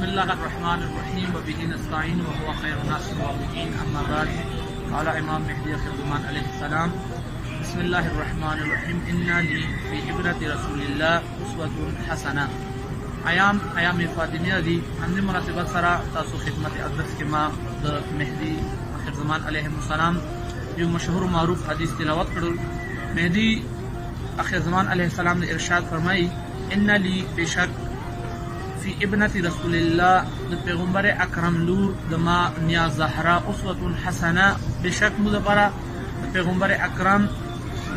بسم الله الرحمن الرحيم وبه نستعين وهو خير الناس الصالحين أما بعد. قال إمام مهدي خضرمان عليه السلام: بسم الله الرحمن الرحيم إن لي في عبرة رسول الله أسوة حسنة. ایام فاطمیه دی همدې مناسبت سره تاسو خدمت اقدس کې ما د مهدي خضرمان علیه السلام یو مشهور معروف حدیث تلاوت کړل. مهدي خضرمان علیه السلام نے ارشاد فرمائی: ان لی بشک فی ابنة رسول الله د پیغمبر اکرم لور د ما نیا زهرا اسوة حسنه، بشک مو لپاره د پیغمبر اکرم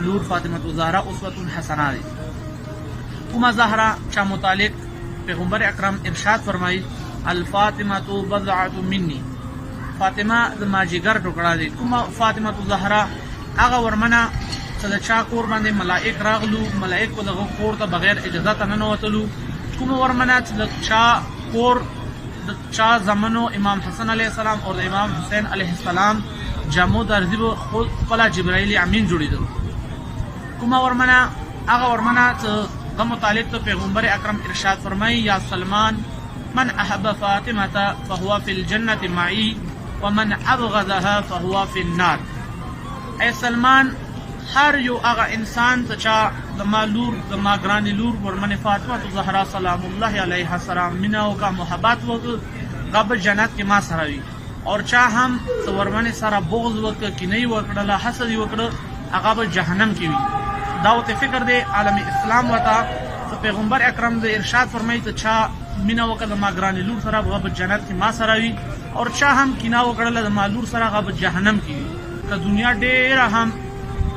لور فاطمه زهرا اسوة حسنه دی. کومه زهرا چا متعلق پیغمبر اکرم ارشاد فرمائی: الفاطمه بضعه مني، فاطمه د ما جگر ټوکړه دی. کومه فاطمه زهرا؟ هغه ورمنه چې د چا کور باندې ملائک راغلو، ملائکو دغه کور ته بغیر اجازه نه ننوتلو. کومه ورمنه چې د چا کور د چا زمنو امام حسن علیه السلام او د امام حسین علیه السلام جامو درځي به خود خپل جبرائیل امین جوړېدل. کومه ورمنه؟ هغه ورمنه چې غ متعلق تو پیغمبر اکرم ارشاد فرمائی: یا سلمان من احب فاطمه فهو فی الجنة معی ومن ابغضها فهو فی النار. اے سلمان، هر یو هغه انسان ته چا د ما لور د ما ګرانې لور ورمنې فاطمه زهرا سلام الله علیها السلام مینه وکړه، محبت وکړه، هغه به جنت کې ما سره وي. اور چا هم د ورمنې سره بغض وکړه، کینه یې وکړله، حسد یې وکړه، هغه به جهنم کې وي. دا ورته فکر دی عالم اسلام وته چې پیغمبر اکرم د ارشاد فرمایي ته چا مینه وکړه د ما ګرانې لور سره هغه به جنت کې ما سره وي، اور چا هم کینه وکړله د ما لور سره هغه به جهنم کې وي. که دنیا ډېره هم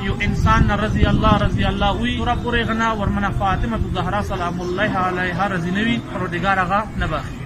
یو انسان رضی الله وی پورا پورې غنا ورمنه فاطمه زهرا سلام الله علیها رضی نوی پروردگار هغه نه بخي.